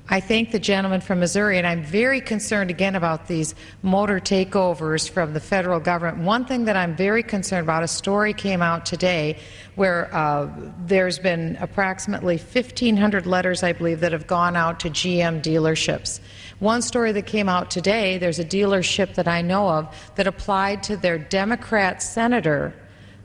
I thank the gentleman from Missouri, and I'm very concerned again about these motor takeovers from the federal government. One thing that I'm very concerned about, a story came out today where there's been approximately 1,500 letters, I believe, that have gone out to GM dealerships. One story that came out today, there's a dealership that I know of that applied to their Democrat senator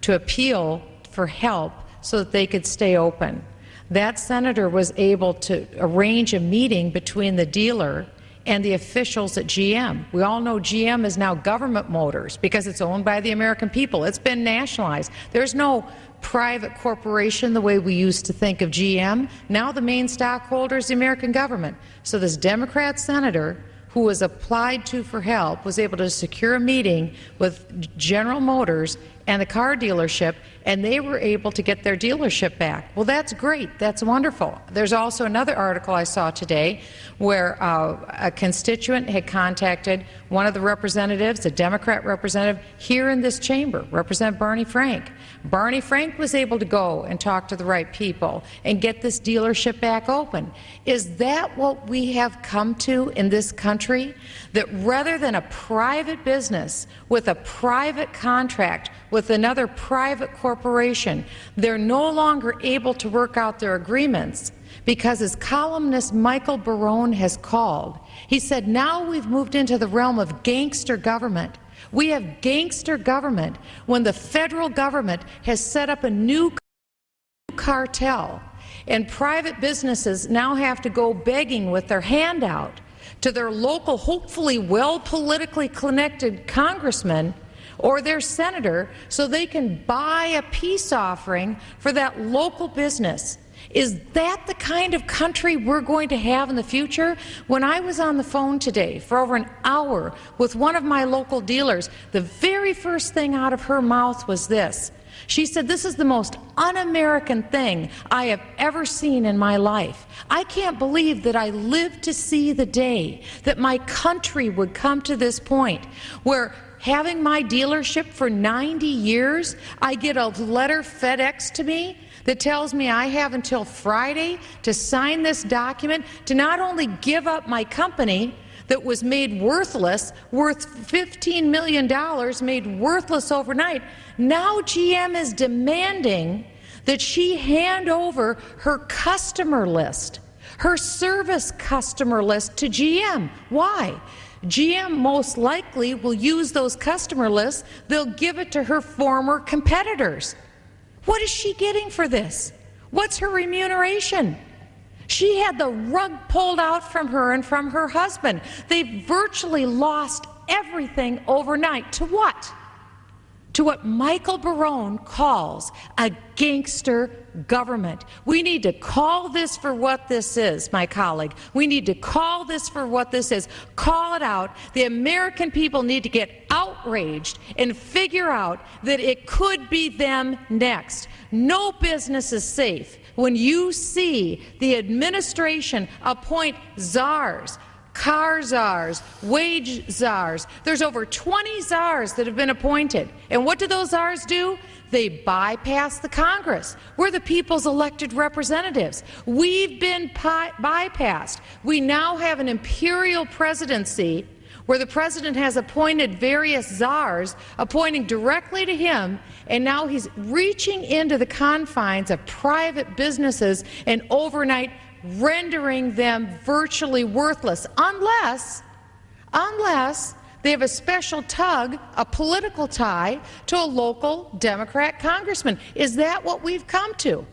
to appeal for help so that they could stay open. That senator was able to arrange a meeting between the dealer and the officials at GM. We all know GM is now Government Motors because it's owned by the American people. It's been nationalized. There's no private corporation the way we used to think of GM. Now the main stockholder is the American government. So this Democrat senator who was applied to for help was able to secure a meeting with General Motors and the car dealership, and they were able to get their dealership back. Well, that's great. That's wonderful. There's also another article I saw today where a constituent had contacted one of the representatives, a Democrat representative here in this chamber, Representative Barney Frank. Barney Frank was able to go and talk to the right people and get this dealership back open. Is that what we have come to in this country? That rather than a private business with a private contract with another private corporation, they're no longer able to work out their agreements because, as columnist Michele Bachmann has called, he said, now we've moved into the realm of gangster government. We have gangster government when the federal government has set up a new cartel, and private businesses now have to go begging with their hand out to their local, hopefully well politically connected congressman or their senator so they can buy a peace offering for that local business. Is that the kind of country we're going to have in the future? When I was on the phone today for over an hour with one of my local dealers, the very first thing out of her mouth was this. She said, this is the most un-American thing I have ever seen in my life. I can't believe that I lived to see the day that my country would come to this point where, having my dealership for 90 years, I get a letter FedEx to me that tells me I have until Friday to sign this document to not only give up my company that was made worthless, worth $15 million, made worthless overnight. Now GM is demanding that she hand over her customer list, her service customer list to GM. Why? GM most likely will use those customer lists. They'll give it to her former competitors. What is she getting for this? What's her remuneration? She had the rug pulled out from her and from her husband. They virtually lost everything overnight. To what? To what Michele Bachmann calls a gangster government. We need to call this for what this is, my colleague. We need to call this for what this is. Call it out. The American people need to get outraged and figure out that it could be them next. No business is safe when you see the administration appoint czars, car czars, wage czars. There's over 20 czars that have been appointed. And what do those czars do? They bypass the Congress. We're the people's elected representatives. We've been bypassed. We now have an imperial presidency where the president has appointed various czars, appointing directly to him, and now he's reaching into the confines of private businesses and overnight rendering them virtually worthless, unless they have a special tug, a political tie, to a local Democrat congressman. Is that what we've come to?